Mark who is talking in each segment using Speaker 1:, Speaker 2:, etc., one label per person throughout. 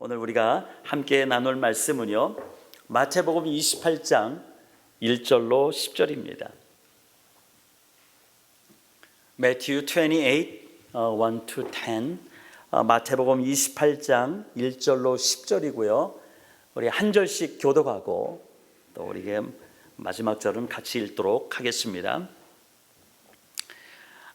Speaker 1: 오늘 우리가 함께 나눌 말씀은요, 마태복음 28장 1절로 10절입니다. Matthew 28, 1-10, 마태복음 28장 1절로 10절이고요. 우리 한 절씩 교독하고 또 우리에게 마지막 절은 같이 읽도록 하겠습니다.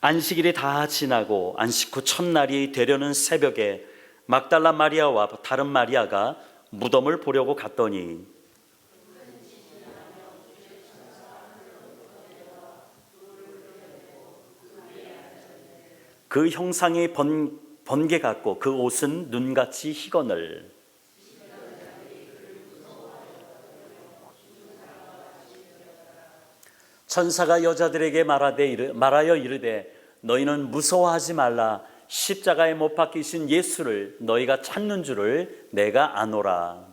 Speaker 1: 안식일이 다 지나고 안식 후 첫날이 되려는 새벽에 막달라 마리아와 다른 마리아가 무덤을 보려고 갔더니 그 형상이 번개 같고 그 옷은 눈같이 희거늘. 천사가 여자들에게 말하여 이르되 너희는 무서워하지 말라. 십자가에 못 박히신 예수를 너희가 찾는 줄을 내가 아노라.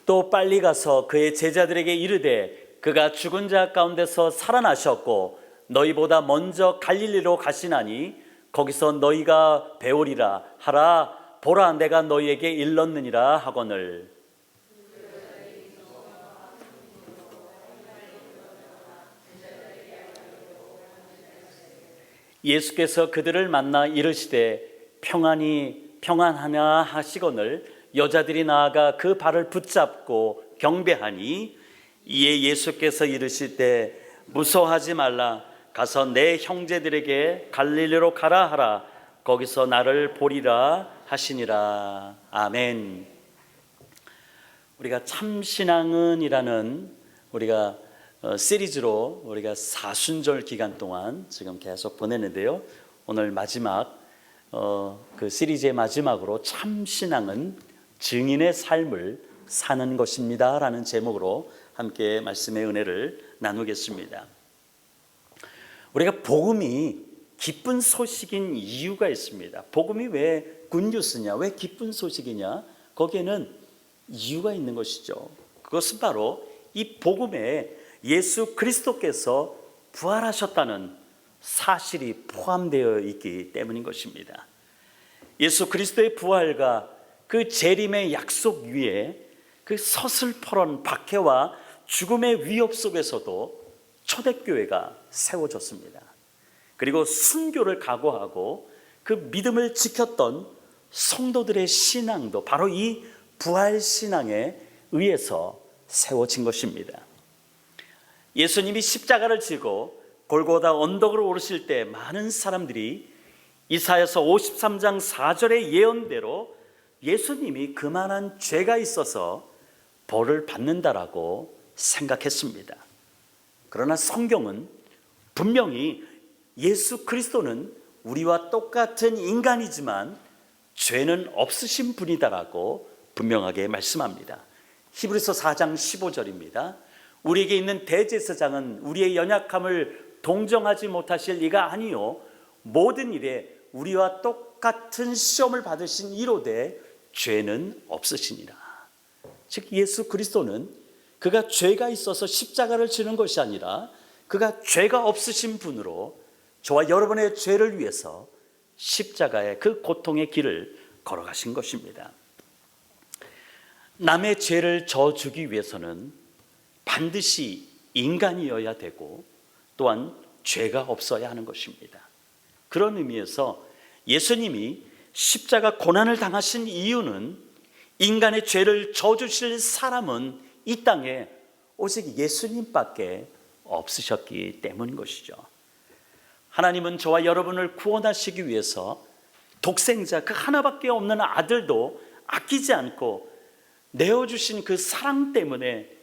Speaker 1: 또 빨리 가서 그의 제자들에게 이르되 그가 죽은 자 가운데서 살아나셨고 너희보다 먼저 갈릴리로 가시나니 거기서 너희가 배우리라 하라. 보라, 내가 너희에게 일렀느니라 하거늘. 예수께서 그들을 만나 이르시되 평안하냐 하시거늘 여자들이 나아가 그 발을 붙잡고 경배하니 이에 예수께서 이르시되 무서워하지 말라. 가서 내 형제들에게 갈릴리로 가라 하라. 거기서 나를 보리라 하시니라. 아멘. 우리가 참신앙은이라는 우리가 시리즈로 우리가 사순절 기간 동안 지금 계속 보내는데요. 오늘 마지막 그 시리즈의 마지막으로 참신앙은 증인의 삶을 사는 것입니다 라는 제목으로 함께 말씀의 은혜를 나누겠습니다. 우리가 복음이 기쁜 소식인 이유가 있습니다. 복음이 왜 굿뉴스냐, 왜 기쁜 소식이냐, 거기에는 이유가 있는 것이죠. 그것은 바로 이 복음에 예수 그리스도께서 부활하셨다는 사실이 포함되어 있기 때문인 것입니다. 예수 그리스도의 부활과 그 재림의 약속 위에 그 서슬퍼런 박해와 죽음의 위협 속에서도 초대교회가 세워졌습니다. 그리고 순교를 각오하고 그 믿음을 지켰던 성도들의 신앙도 바로 이 부활 신앙에 의해서 세워진 것입니다. 예수님이 십자가를 지고 골고다 언덕으로 오르실 때 많은 사람들이 이사야서 53장 4절의 예언대로 예수님이 그만한 죄가 있어서 벌을 받는다라고 생각했습니다. 그러나 성경은 분명히 예수 그리스도는 우리와 똑같은 인간이지만 죄는 없으신 분이다라고 분명하게 말씀합니다. 히브리서 4장 15절입니다. 우리에게 있는 대제사장은 우리의 연약함을 동정하지 못하실 이가 아니요 모든 일에 우리와 똑같은 시험을 받으신 이로되 죄는 없으시니라. 즉 예수 그리스도는 그가 죄가 있어서 십자가를 지는 것이 아니라 그가 죄가 없으신 분으로 저와 여러분의 죄를 위해서 십자가의 그 고통의 길을 걸어가신 것입니다. 남의 죄를 져주기 위해서는 반드시 인간이어야 되고 또한 죄가 없어야 하는 것입니다. 그런 의미에서 예수님이 십자가 고난을 당하신 이유는 인간의 죄를 져주실 사람은 이 땅에 오직 예수님밖에 없으셨기 때문인 것이죠. 하나님은 저와 여러분을 구원하시기 위해서 독생자 그 하나밖에 없는 아들도 아끼지 않고 내어주신 그 사랑 때문에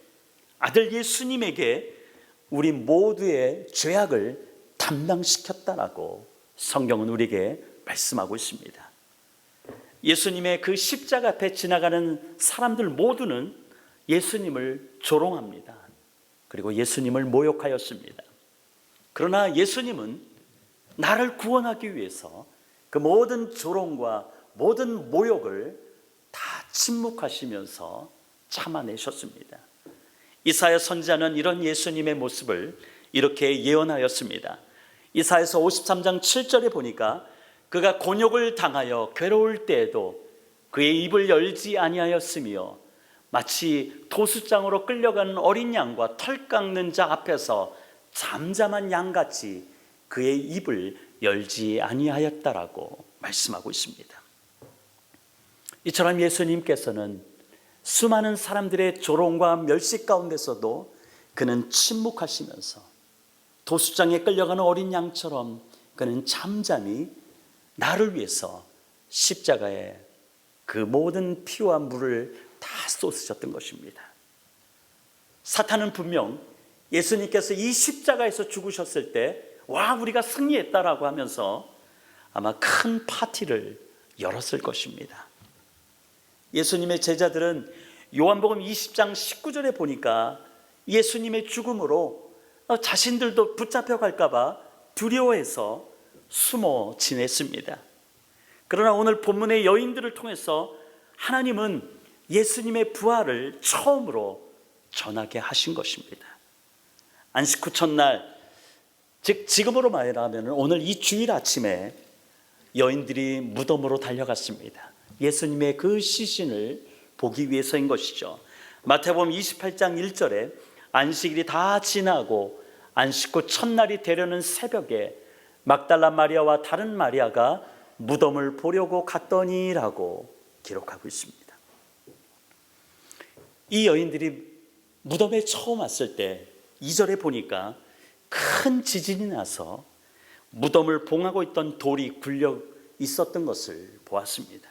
Speaker 1: 아들 예수님에게 우리 모두의 죄악을 담당시켰다라고 성경은 우리에게 말씀하고 있습니다. 예수님의 그 십자가 앞에 지나가는 사람들 모두는 예수님을 조롱합니다. 그리고 예수님을 모욕하였습니다. 그러나 예수님은 나를 구원하기 위해서 그 모든 조롱과 모든 모욕을 다 침묵하시면서 참아내셨습니다. 이사야 선지자는 이런 예수님의 모습을 이렇게 예언하였습니다. 이사야서 53장 7절에 보니까 그가 곤욕을 당하여 괴로울 때에도 그의 입을 열지 아니하였으며 마치 도수장으로 끌려가는 어린 양과 털 깎는 자 앞에서 잠잠한 양같이 그의 입을 열지 아니하였다라고 말씀하고 있습니다. 이처럼 예수님께서는 수많은 사람들의 조롱과 멸시 가운데서도 그는 침묵하시면서 도수장에 끌려가는 어린 양처럼 그는 잠잠히 나를 위해서 십자가에 그 모든 피와 물을 다 쏟으셨던 것입니다. 사탄은 분명 예수님께서 이 십자가에서 죽으셨을 때 와, 우리가 승리했다라고 하면서 아마 큰 파티를 열었을 것입니다. 예수님의 제자들은 요한복음 20장 19절에 보니까 예수님의 죽음으로 자신들도 붙잡혀 갈까 봐 두려워해서 숨어 지냈습니다. 그러나 오늘 본문의 여인들을 통해서 하나님은 예수님의 부활을 처음으로 전하게 하신 것입니다. 안식 후 첫날, 즉 지금으로 말하면 오늘 이 주일 아침에 여인들이 무덤으로 달려갔습니다. 예수님의 그 시신을 보기 위해서인 것이죠. 마태복음 28장 1절에 안식일이 다 지나고 안식 후 첫날이 되려는 새벽에 막달라 마리아와 다른 마리아가 무덤을 보려고 갔더니라고 기록하고 있습니다. 이 여인들이 무덤에 처음 왔을 때 2절에 보니까 큰 지진이 나서 무덤을 봉하고 있던 돌이 굴려 있었던 것을 보았습니다.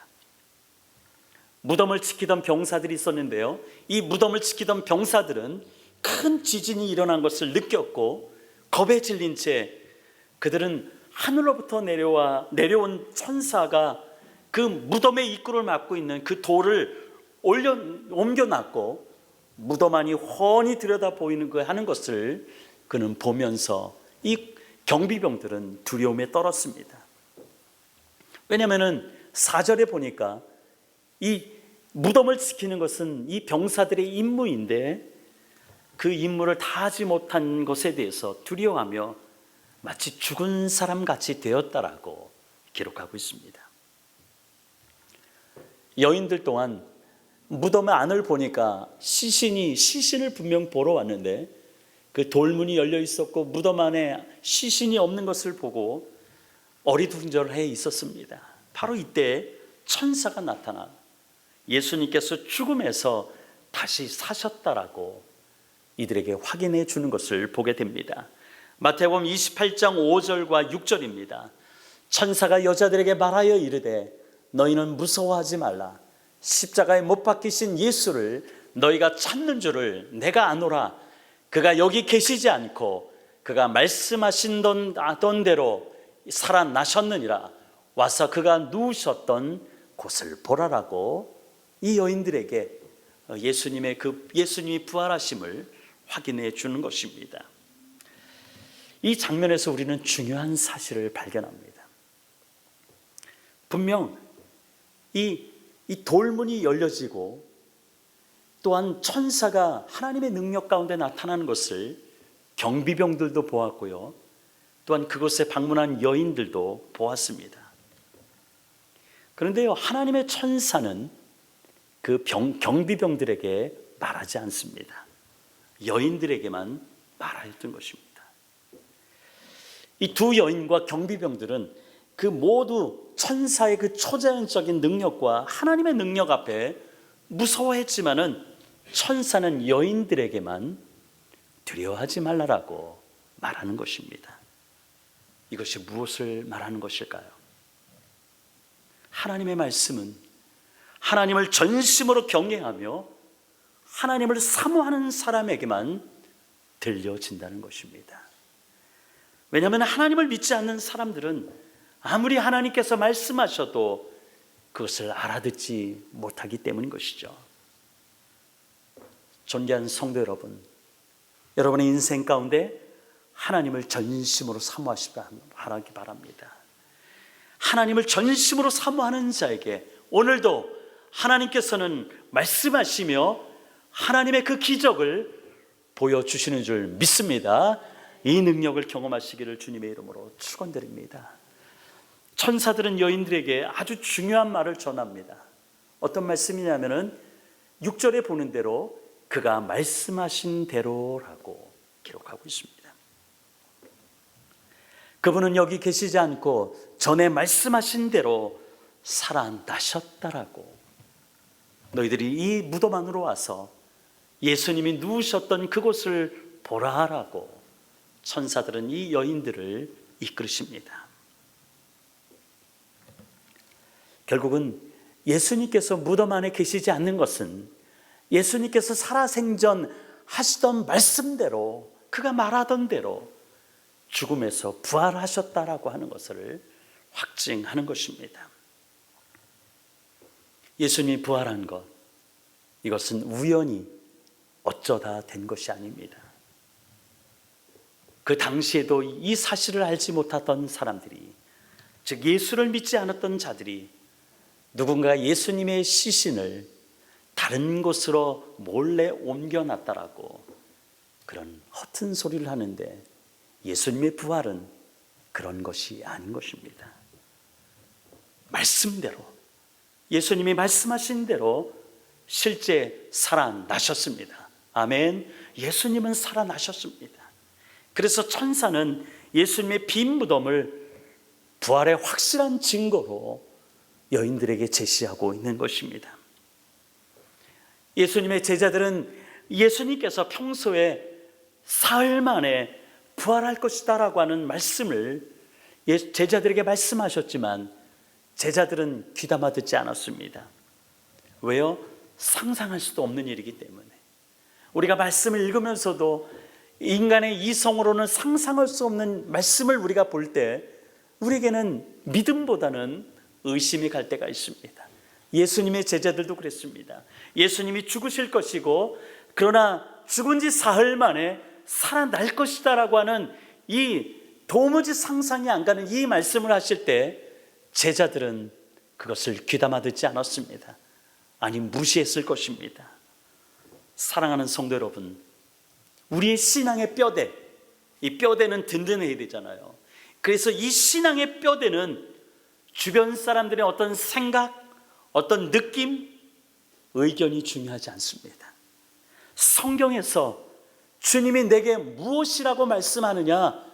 Speaker 1: 무덤을 지키던 병사들이 있었는데요, 이 무덤을 지키던 병사들은 큰 지진이 일어난 것을 느꼈고 겁에 질린 채 그들은 하늘로부터 내려온 천사가 그 무덤의 입구를 막고 있는 그 돌을 옮겨놨고 무덤 안이 훤히 들여다 보이는 거 하는 것을 그는 보면서 이 경비병들은 두려움에 떨었습니다. 왜냐하면 4절에 보니까 이 무덤을 지키는 것은 이 병사들의 임무인데 그 임무를 다하지 못한 것에 대해서 두려워하며 마치 죽은 사람 같이 되었다라고 기록하고 있습니다. 여인들 또한 무덤의 안을 보니까 시신을 분명 보러 왔는데 그 돌문이 열려 있었고 무덤 안에 시신이 없는 것을 보고 어리둥절해 있었습니다. 바로 이때 천사가 나타나 예수님께서 죽음에서 다시 사셨다라고 이들에게 확인해 주는 것을 보게 됩니다. 마태복음 28장 5절과 6절입니다. 천사가 여자들에게 말하여 이르되 너희는 무서워하지 말라. 십자가에 못 박히신 예수를 너희가 찾는 줄을 내가 아노라. 그가 여기 계시지 않고 그가 말씀하신 대로 살아나셨느니라. 와서 그가 누우셨던 곳을 보라라고 이 여인들에게 예수님이 부활하심을 확인해 주는 것입니다. 이 장면에서 우리는 중요한 사실을 발견합니다. 분명 이 돌문이 열려지고 또한 천사가 하나님의 능력 가운데 나타나는 것을 경비병들도 보았고요, 또한 그곳에 방문한 여인들도 보았습니다. 그런데요, 하나님의 천사는 그 경비병들에게 말하지 않습니다. 여인들에게만 말하였던 것입니다. 이 두 여인과 경비병들은 그 모두 천사의 그 초자연적인 능력과 하나님의 능력 앞에 무서워했지만은 천사는 여인들에게만 두려워하지 말라라고 말하는 것입니다. 이것이 무엇을 말하는 것일까요? 하나님의 말씀은 하나님을 전심으로 경외하며 하나님을 사모하는 사람에게만 들려진다는 것입니다. 왜냐하면 하나님을 믿지 않는 사람들은 아무리 하나님께서 말씀하셔도 그것을 알아듣지 못하기 때문인 것이죠. 존귀한 성도 여러분, 여러분의 인생 가운데 하나님을 전심으로 사모하시기 바랍니다. 하나님을 전심으로 사모하는 자에게 오늘도 하나님께서는 말씀하시며 하나님의 그 기적을 보여주시는 줄 믿습니다. 이 능력을 경험하시기를 주님의 이름으로 축원드립니다. 천사들은 여인들에게 아주 중요한 말을 전합니다. 어떤 말씀이냐면은 6절에 보는 대로 그가 말씀하신 대로라고 기록하고 있습니다. 그분은 여기 계시지 않고 전에 말씀하신 대로 살아나셨다라고, 너희들이 이 무덤 안으로 와서 예수님이 누우셨던 그곳을 보라라고 천사들은 이 여인들을 이끌으십니다. 결국은 예수님께서 무덤 안에 계시지 않는 것은 예수님께서 살아생전 하시던 말씀대로, 그가 말하던 대로 죽음에서 부활하셨다라고 하는 것을 확증하는 것입니다. 예수님이 부활한 것, 이것은 우연히 어쩌다 된 것이 아닙니다. 그 당시에도 이 사실을 알지 못하던 사람들이, 즉 예수를 믿지 않았던 자들이 누군가 예수님의 시신을 다른 곳으로 몰래 옮겨놨다라고 그런 허튼 소리를 하는데, 예수님의 부활은 그런 것이 아닌 것입니다. 말씀대로, 예수님이 말씀하신 대로 실제 살아나셨습니다. 아멘. 예수님은 살아나셨습니다. 그래서 천사는 예수님의 빈 무덤을 부활의 확실한 증거로 여인들에게 제시하고 있는 것입니다. 예수님의 제자들은 예수님께서 평소에 사흘 만에 부활할 것이다라고 하는 말씀을 제자들에게 말씀하셨지만 제자들은 귀담아 듣지 않았습니다. 왜요? 상상할 수도 없는 일이기 때문에. 우리가 말씀을 읽으면서도 인간의 이성으로는 상상할 수 없는 말씀을 우리가 볼 때 우리에게는 믿음보다는 의심이 갈 때가 있습니다. 예수님의 제자들도 그랬습니다. 예수님이 죽으실 것이고 그러나 죽은 지 사흘 만에 살아날 것이다 라고 하는 이 도무지 상상이 안 가는 이 말씀을 하실 때 제자들은 그것을 귀담아 듣지 않았습니다. 아니, 무시했을 것입니다. 사랑하는 성도 여러분, 우리의 신앙의 뼈대, 이 뼈대는 든든해야 되잖아요. 그래서 이 신앙의 뼈대는 주변 사람들의 어떤 생각, 어떤 느낌, 의견이 중요하지 않습니다. 성경에서 주님이 내게 무엇이라고 말씀하느냐,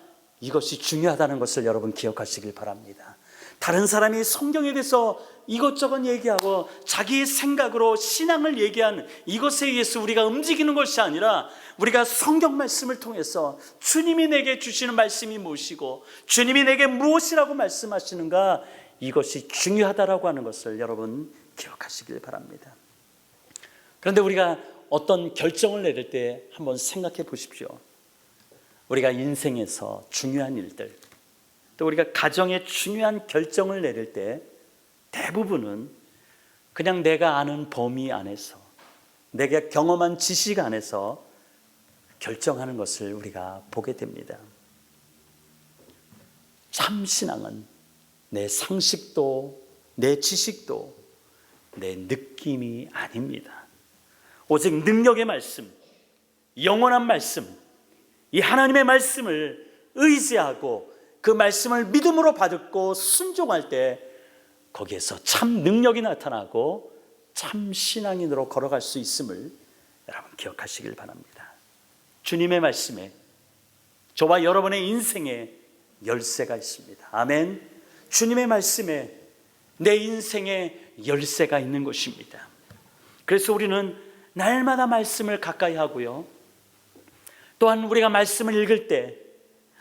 Speaker 1: 이것이 중요하다는 것을 여러분 기억하시길 바랍니다. 다른 사람이 성경에 대해서 이것저것 얘기하고 자기의 생각으로 신앙을 얘기한 이것에 의해서 우리가 움직이는 것이 아니라 우리가 성경 말씀을 통해서 주님이 내게 주시는 말씀이 무엇이고 주님이 내게 무엇이라고 말씀하시는가, 이것이 중요하다라고 하는 것을 여러분 기억하시길 바랍니다. 그런데 우리가 어떤 결정을 내릴 때 한번 생각해 보십시오. 우리가 인생에서 중요한 일들, 또 우리가 가정에 중요한 결정을 내릴 때 대부분은 그냥 내가 아는 범위 안에서, 내가 경험한 지식 안에서 결정하는 것을 우리가 보게 됩니다. 참 신앙은 내 상식도, 내 지식도, 내 느낌이 아닙니다. 오직 능력의 말씀, 영원한 말씀, 이 하나님의 말씀을 의지하고 그 말씀을 믿음으로 받고 순종할 때 거기에서 참 능력이 나타나고 참 신앙인으로 걸어갈 수 있음을 여러분 기억하시길 바랍니다. 주님의 말씀에 저와 여러분의 인생에 열쇠가 있습니다. 아멘. 주님의 말씀에 내 인생에 열쇠가 있는 것입니다. 그래서 우리는 날마다 말씀을 가까이 하고요, 또한 우리가 말씀을 읽을 때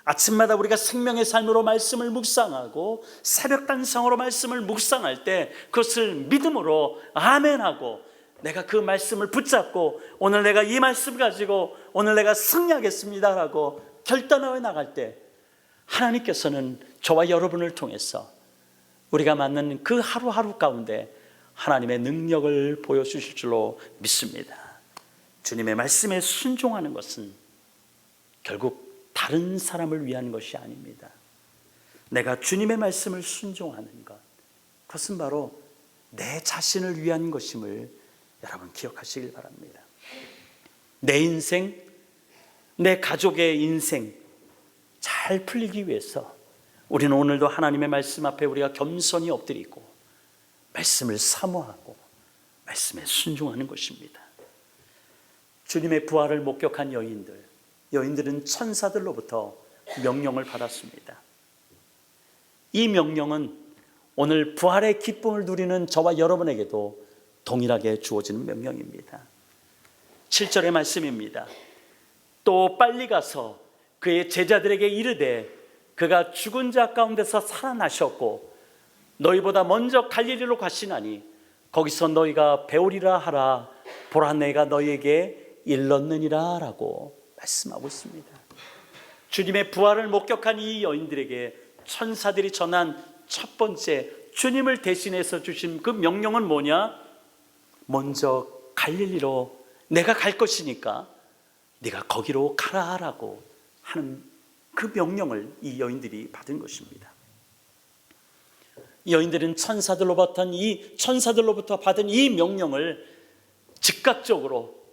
Speaker 1: 아침마다 우리가 생명의 삶으로 말씀을 묵상하고 새벽 단상으로 말씀을 묵상할 때 그것을 믿음으로 아멘하고 내가 그 말씀을 붙잡고 오늘 내가 이 말씀 가지고 오늘 내가 승리하겠습니다라고 결단하여 나갈 때 하나님께서는 저와 여러분을 통해서 우리가 맞는 그 하루하루 가운데 하나님의 능력을 보여주실 줄로 믿습니다. 주님의 말씀에 순종하는 것은 결국 다른 사람을 위한 것이 아닙니다. 내가 주님의 말씀을 순종하는 것, 그것은 바로 내 자신을 위한 것임을 여러분 기억하시길 바랍니다. 내 인생, 내 가족의 인생, 잘 풀리기 위해서 우리는 오늘도 하나님의 말씀 앞에 우리가 겸손히 엎드리고 말씀을 사모하고 말씀에 순종하는 것입니다. 주님의 부활을 목격한 여인들은 천사들로부터 명령을 받았습니다. 이 명령은 오늘 부활의 기쁨을 누리는 저와 여러분에게도 동일하게 주어지는 명령입니다. 7절의 말씀입니다. 또 빨리 가서 그의 제자들에게 이르되 그가 죽은 자 가운데서 살아나셨고 너희보다 먼저 갈릴리로 가시나니 거기서 너희가 배우리라 하라. 보라, 내가 너희에게 일렀느니라 라고 말씀하고 있습니다. 주님의 부활을 목격한 이 여인들에게 천사들이 전한 첫 번째 주님을 대신해서 주신 그 명령은 뭐냐? 먼저 갈릴리로 내가 갈 것이니까 네가 거기로 가라라고 하는 그 명령을 이 여인들이 받은 것입니다. 여인들은 천사들로부터 받은 이 명령을 즉각적으로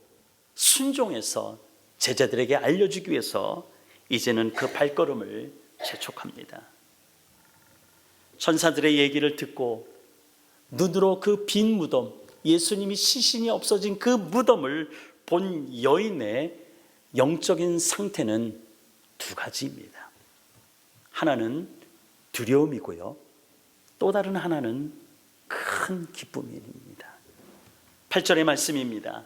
Speaker 1: 순종해서 제자들에게 알려주기 위해서 이제는 그 발걸음을 재촉합니다. 천사들의 얘기를 듣고 눈으로 그 빈 무덤, 예수님이 시신이 없어진 그 무덤을 본 여인의 영적인 상태는 두 가지입니다. 하나는 두려움이고요, 또 다른 하나는 큰 기쁨입니다. 8절의 말씀입니다.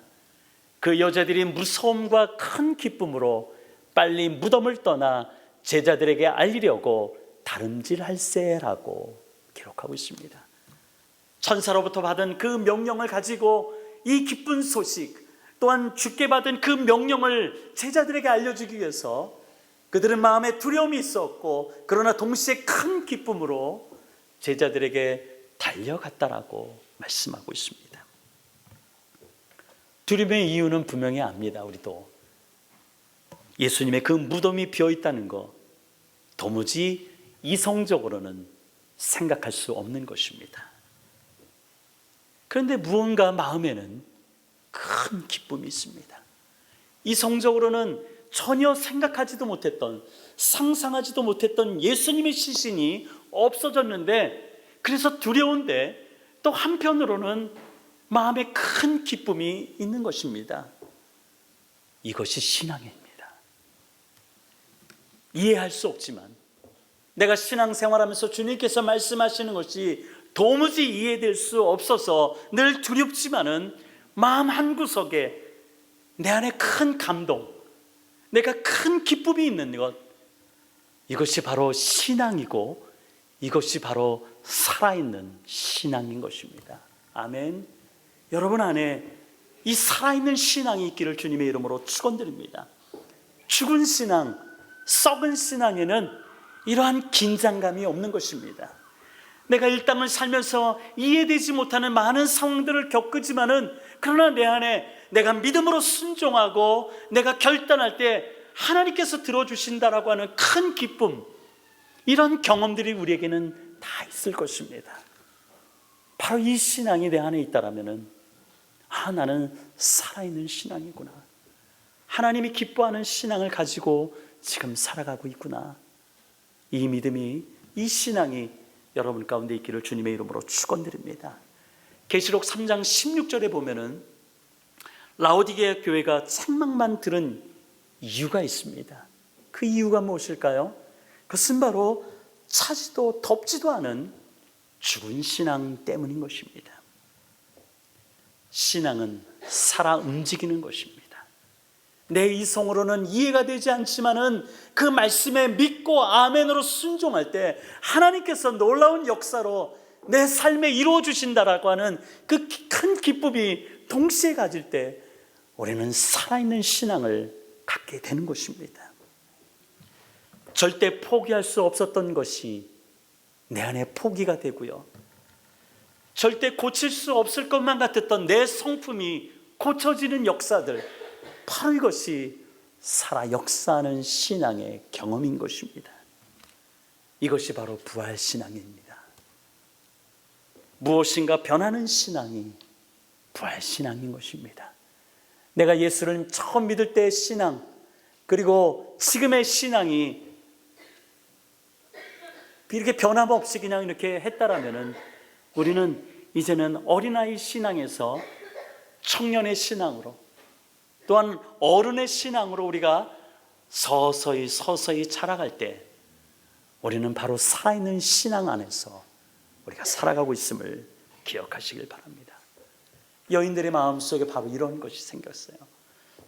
Speaker 1: 그 여자들이 무서움과 큰 기쁨으로 빨리 무덤을 떠나 제자들에게 알리려고 다름질할세라고 기록하고 있습니다. 천사로부터 받은 그 명령을 가지고 이 기쁜 소식, 또한 주께 받은 그 명령을 제자들에게 알려주기 위해서 그들은 마음에 두려움이 있었고 그러나 동시에 큰 기쁨으로 제자들에게 달려갔다라고 말씀하고 있습니다. 두려움의 이유는 분명히 압니다. 우리도 예수님의 그 무덤이 비어있다는 거 도무지 이성적으로는 생각할 수 없는 것입니다. 그런데 무언가 마음에는 큰 기쁨이 있습니다. 이성적으로는 전혀 생각하지도 못했던, 상상하지도 못했던 예수님의 시신이 없어졌는데, 그래서 두려운데 또 한편으로는 마음에 큰 기쁨이 있는 것입니다. 이것이 신앙입니다. 이해할 수 없지만 내가 신앙생활하면서 주님께서 말씀하시는 것이 도무지 이해될 수 없어서 늘 두렵지만은 마음 한구석에 내 안에 큰 감동, 내가 큰 기쁨이 있는 것, 이것이 바로 신앙이고 이것이 바로 살아있는 신앙인 것입니다. 아멘. 여러분 안에 이 살아있는 신앙이 있기를 주님의 이름으로 축원드립니다. 죽은 신앙, 썩은 신앙에는 이러한 긴장감이 없는 것입니다. 내가 이 땅을 살면서 이해되지 못하는 많은 상황들을 겪지만은 그러나 내 안에 내가 믿음으로 순종하고 내가 결단할 때 하나님께서 들어주신다라고 하는 큰 기쁨, 이런 경험들이 우리에게는 다 있을 것입니다. 바로 이 신앙이 내 안에 있다라면은 나는 살아있는 신앙이구나, 하나님이 기뻐하는 신앙을 가지고 지금 살아가고 있구나, 이 믿음이, 이 신앙이 여러분 가운데 있기를 주님의 이름으로 축원드립니다. 계시록 3장 16절에 보면은 라오디게아 교회가 책망만 들은 이유가 있습니다. 그 이유가 무엇일까요? 그것은 바로 차지도 덥지도 않은 죽은 신앙 때문인 것입니다. 신앙은 살아 움직이는 것입니다. 내 이성으로는 이해가 되지 않지만은 그 말씀에 믿고 아멘으로 순종할 때 하나님께서 놀라운 역사로 내 삶에 이루어 주신다라고 하는 그 큰 기쁨이 동시에 가질 때 우리는 살아있는 신앙을 갖게 되는 것입니다. 절대 포기할 수 없었던 것이 내 안에 포기가 되고요, 절대 고칠 수 없을 것만 같았던 내 성품이 고쳐지는 역사들, 바로 이것이 살아 역사하는 신앙의 경험인 것입니다. 이것이 바로 부활신앙입니다. 무엇인가 변하는 신앙이 부활신앙인 것입니다. 내가 예수를 처음 믿을 때의 신앙, 그리고 지금의 신앙이 이렇게 변함없이 그냥 이렇게 했다라면은 우리는 이제는 어린아이 신앙에서 청년의 신앙으로, 또한 어른의 신앙으로 우리가 서서히 자라갈 때 우리는 바로 살아있는 신앙 안에서 우리가 살아가고 있음을 기억하시길 바랍니다. 여인들의 마음속에 바로 이런 것이 생겼어요.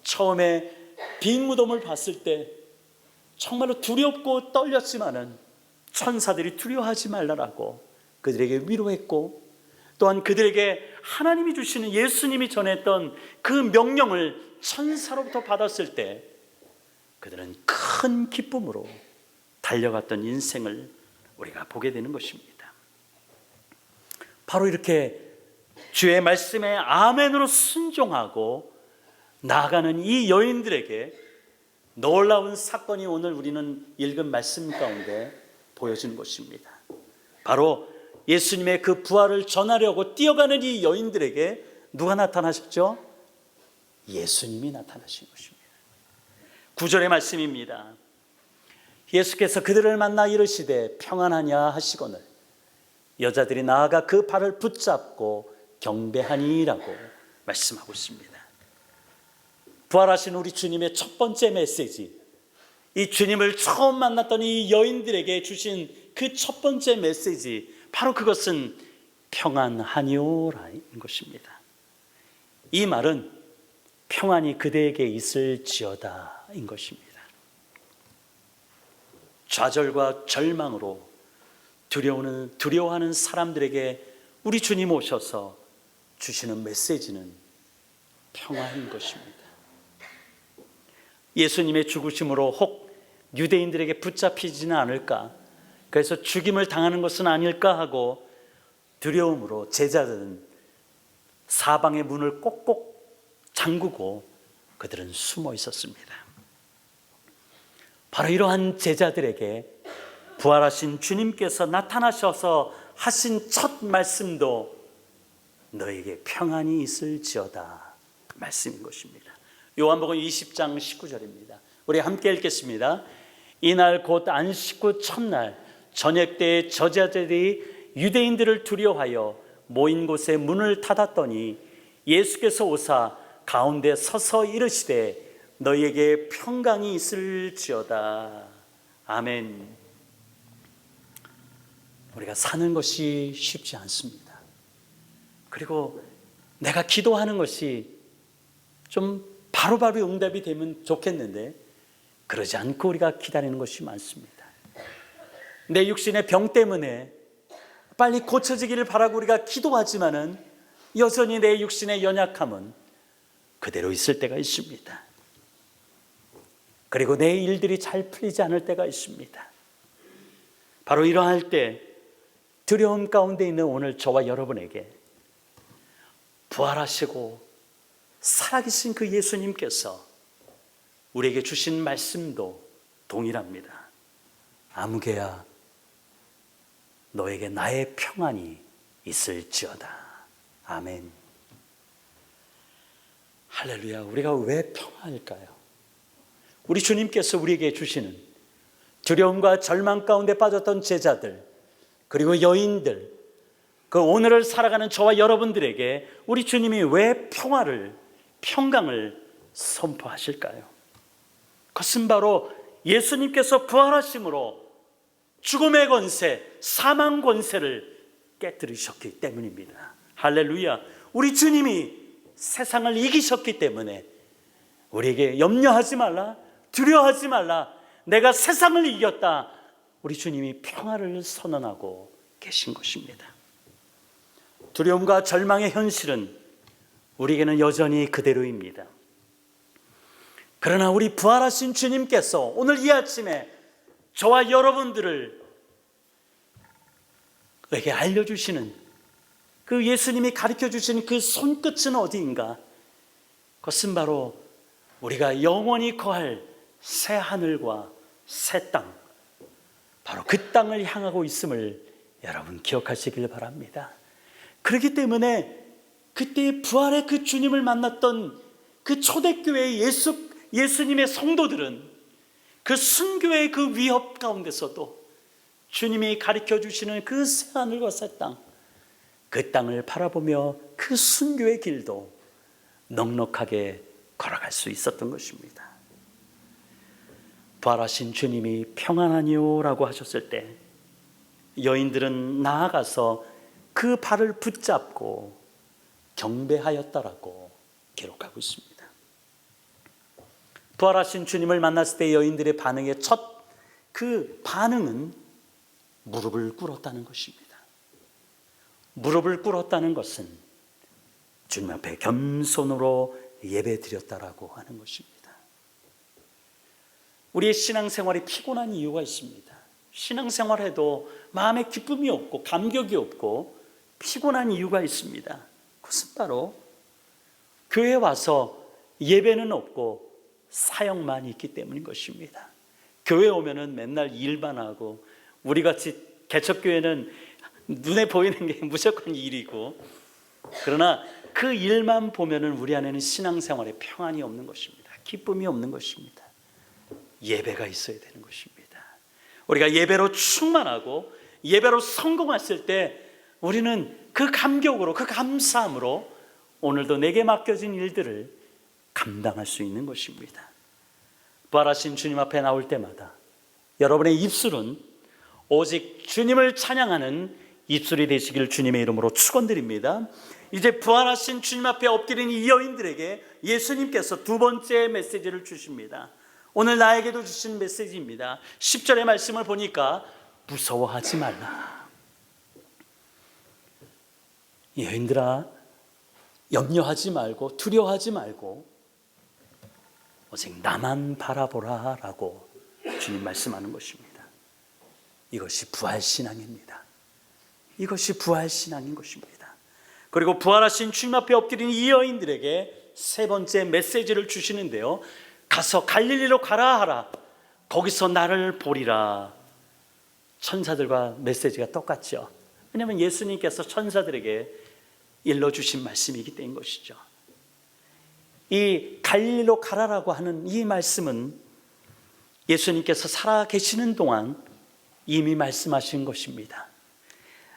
Speaker 1: 처음에 빈 무덤을 봤을 때 정말로 두렵고 떨렸지만은 천사들이 두려워하지 말라라고 그들에게 위로했고, 또한 그들에게 하나님이 주시는, 예수님이 전했던 그 명령을 천사로부터 받았을 때 그들은 큰 기쁨으로 달려갔던 인생을 우리가 보게 되는 것입니다. 바로 이렇게 주의 말씀에 아멘으로 순종하고 나아가는 이 여인들에게 놀라운 사건이 오늘 우리는 읽은 말씀 가운데 보여지는 것입니다. 바로 예수님의 그 부활을 전하려고 뛰어가는 이 여인들에게 누가 나타나셨죠? 예수님이 나타나신 것입니다. 9절의 말씀입니다. 예수께서 그들을 만나 이르시되 평안하냐 하시거늘 여자들이 나아가 그 발을 붙잡고 경배하니라고 말씀하고 있습니다. 부활하신 우리 주님의 첫 번째 메시지, 이 주님을 처음 만났던 이 여인들에게 주신 그 첫 번째 메시지, 바로 그것은 평안하니오라는 것입니다. 이 말은 평안이 그대에게 있을지어다인 것입니다. 좌절과 절망으로 두려워하는 사람들에게 우리 주님 오셔서 주시는 메시지는 평안인 것입니다. 예수님의 죽으심으로 혹 유대인들에게 붙잡히지는 않을까, 그래서 죽임을 당하는 것은 아닐까 하고 두려움으로 제자들은 사방의 문을 꼭꼭 잠그고 그들은 숨어 있었습니다. 바로 이러한 제자들에게 부활하신 주님께서 나타나셔서 하신 첫 말씀도 너에게 평안이 있을지어다 말씀인 것입니다. 요한복음 20장 19절입니다. 우리 함께 읽겠습니다. 이날 곧 안식 후 첫날 저녁 때에 저자들이 유대인들을 두려워하여 모인 곳에 문을 닫았더니 예수께서 오사 가운데 서서 이르시되 너희에게 평강이 있을지어다. 아멘. 우리가 사는 것이 쉽지 않습니다. 그리고 내가 기도하는 것이 좀 바로바로 응답이 되면 좋겠는데 그러지 않고 우리가 기다리는 것이 많습니다. 내 육신의 병 때문에 빨리 고쳐지기를 바라고 우리가 기도하지만은 여전히 내 육신의 연약함은 그대로 있을 때가 있습니다. 그리고 내 일들이 잘 풀리지 않을 때가 있습니다. 바로 이러할 때 두려움 가운데 있는 오늘 저와 여러분에게 부활하시고 살아계신 그 예수님께서 우리에게 주신 말씀도 동일합니다. 아무개야 너에게 나의 평안이 있을지어다. 아멘. 할렐루야. 우리가 왜 평안일까요? 우리 주님께서 우리에게 주시는 두려움과 절망 가운데 빠졌던 제자들, 그리고 여인들, 그 오늘을 살아가는 저와 여러분들에게 우리 주님이 왜 평강을 선포하실까요? 그것은 바로 예수님께서 부활하심으로 죽음의 권세, 사망 권세를 깨뜨리셨기 때문입니다. 할렐루야. 우리 주님이 세상을 이기셨기 때문에 우리에게 염려하지 말라, 두려워하지 말라, 내가 세상을 이겼다, 우리 주님이 평화를 선언하고 계신 것입니다. 두려움과 절망의 현실은 우리에게는 여전히 그대로입니다. 그러나 우리 부활하신 주님께서 오늘 이 아침에 저와 여러분들을 에게 알려주시는 그 예수님이 가르쳐주시는 그 손끝은 어디인가? 그것은 바로 우리가 영원히 거할 새 하늘과 새 땅, 바로 그 땅을 향하고 있음을 여러분 기억하시길 바랍니다. 그렇기 때문에 그때 부활의 그 주님을 만났던 그 초대교회의 예수님의 성도들은 그 순교의 그 위협 가운데서도 주님이 가르쳐 주시는 그 새하늘과 새 땅, 그 땅을 바라보며 그 순교의 길도 넉넉하게 걸어갈 수 있었던 것입니다. 부활하신 주님이 평안하니요 라고 하셨을 때 여인들은 나아가서 그 발을 붙잡고 경배하였다라고 기록하고 있습니다. 부활하신 주님을 만났을 때 여인들의 반응의 첫 그 반응은 무릎을 꿇었다는 것입니다. 무릎을 꿇었다는 것은 주님 앞에 겸손으로 예배드렸다라고 하는 것입니다. 우리의 신앙생활이 피곤한 이유가 있습니다. 신앙생활해도 마음에 기쁨이 없고 감격이 없고 피곤한 이유가 있습니다. 그것은 바로 교회에 와서 예배는 없고 사역만 있기 때문인 것입니다. 교회 오면은 맨날 일만 하고, 우리같이 개척교회는 눈에 보이는 게 무조건 일이고, 그러나 그 일만 보면은 우리 안에는 신앙생활에 평안이 없는 것입니다. 기쁨이 없는 것입니다. 예배가 있어야 되는 것입니다. 우리가 예배로 충만하고 예배로 성공했을 때 우리는 그 감격으로, 그 감사함으로 오늘도 내게 맡겨진 일들을 감당할 수 있는 것입니다. 부활하신 주님 앞에 나올 때마다 여러분의 입술은 오직 주님을 찬양하는 입술이 되시길 주님의 이름으로 축원드립니다. 이제 부활하신 주님 앞에 엎드린 이 여인들에게 예수님께서 두 번째 메시지를 주십니다. 오늘 나에게도 주신 메시지입니다. 10절의 말씀을 보니까 무서워하지 말라. 여인들아, 염려하지 말고 두려워하지 말고 오직 나만 바라보라 라고 주님 말씀하는 것입니다. 이것이 부활신앙입니다. 이것이 부활신앙인 것입니다. 그리고 부활하신 주님 앞에 엎드린 이 여인들에게 세 번째 메시지를 주시는데요, 가서 갈릴리로 가라 하라. 거기서 나를 보리라. 천사들과 메시지가 똑같죠. 왜냐하면 예수님께서 천사들에게 일러주신 말씀이기 때문인 것이죠. 이 갈릴리로 가라라고 하는 이 말씀은 예수님께서 살아 계시는 동안 이미 말씀하신 것입니다.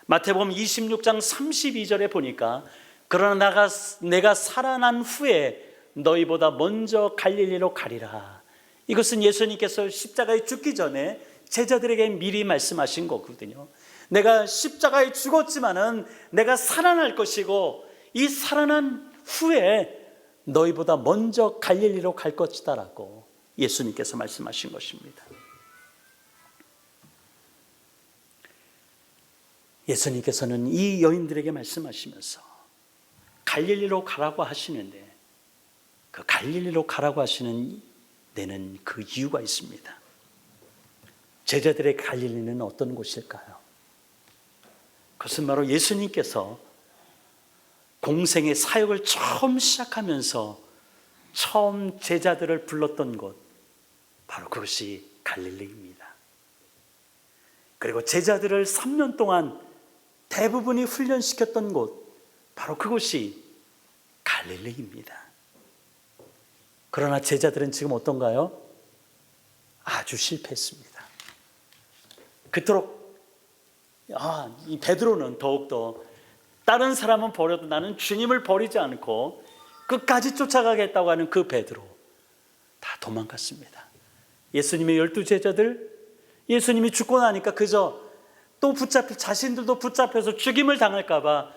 Speaker 1: 마태복음 26장 32절에 보니까 그러나 내가 살아난 후에 너희보다 먼저 갈릴리로 가리라. 이것은 예수님께서 십자가에 죽기 전에 제자들에게 미리 말씀하신 거거든요. 내가 십자가에 죽었지만은 내가 살아날 것이고 이 살아난 후에 너희보다 먼저 갈릴리로 갈 것이다 라고 예수님께서 말씀하신 것입니다. 예수님께서는 이 여인들에게 말씀하시면서 갈릴리로 가라고 하시는데, 그 갈릴리로 가라고 하시는 데는 그 이유가 있습니다. 제자들의 갈릴리는 어떤 곳일까요? 그것은 바로 예수님께서 공생의 사역을 처음 시작하면서 처음 제자들을 불렀던 곳, 바로 그것이 갈릴리입니다. 그리고 제자들을 3년 동안 대부분이 훈련시켰던 곳, 바로 그곳이 갈릴리입니다. 그러나 제자들은 지금 어떤가요? 아주 실패했습니다. 그토록 이 베드로는 더욱더 다른 사람은 버려도 나는 주님을 버리지 않고 끝까지 쫓아가겠다고 하는 그 베드로, 다 도망갔습니다. 예수님의 12제자들, 예수님이 죽고 나니까 그저 또 자신들도 붙잡혀서 죽임을 당할까 봐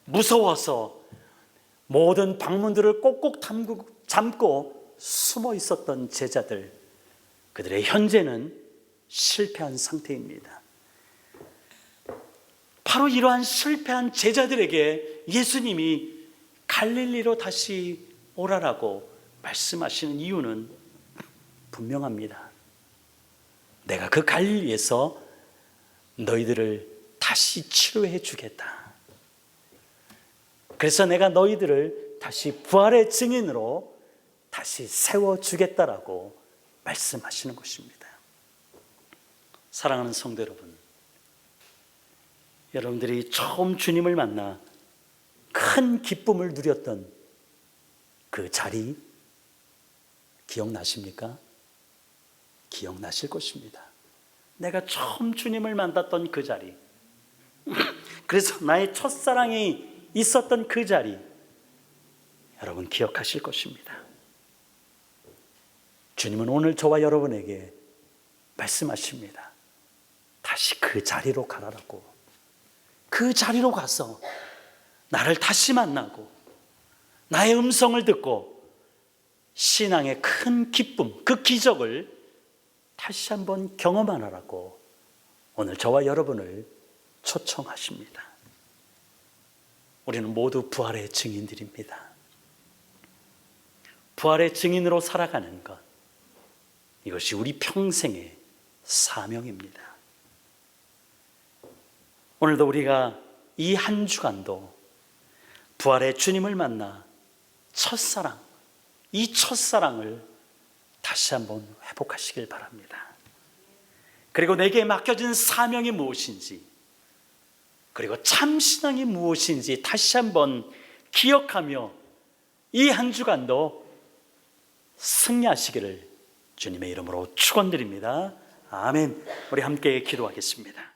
Speaker 1: 무서워서 모든 방문들을 꼭꼭 잠고 숨어 있었던 제자들, 그들의 현재는 실패한 상태입니다. 바로 이러한 실패한 제자들에게 예수님이 갈릴리로 다시 오라라고 말씀하시는 이유는 분명합니다. 내가 그 갈릴리에서 너희들을 다시 치료해 주겠다. 그래서 내가 너희들을 다시 부활의 증인으로 다시 세워주겠다라고 말씀하시는 것입니다. 사랑하는 성도 여러분, 여러분들이 처음 주님을 만나 큰 기쁨을 누렸던 그 자리 기억나십니까? 기억나실 것입니다. 내가 처음 주님을 만났던 그 자리, 그래서 나의 첫사랑이 있었던 그 자리, 여러분 기억하실 것입니다. 주님은 오늘 저와 여러분에게 말씀하십니다. 다시 그 자리로 가라라고. 그 자리로 가서 나를 다시 만나고 나의 음성을 듣고 신앙의 큰 기쁨, 그 기적을 다시 한번 경험하라고 오늘 저와 여러분을 초청하십니다. 우리는 모두 부활의 증인들입니다. 부활의 증인으로 살아가는 것, 이것이 우리 평생의 사명입니다. 오늘도 우리가 이 한 주간도 부활의 주님을 만나 첫사랑, 이 첫사랑을 다시 한번 회복하시길 바랍니다. 그리고 내게 맡겨진 사명이 무엇인지, 그리고 참신앙이 무엇인지 다시 한번 기억하며 이 한 주간도 승리하시기를 주님의 이름으로 축원드립니다. 아멘. 우리 함께 기도하겠습니다.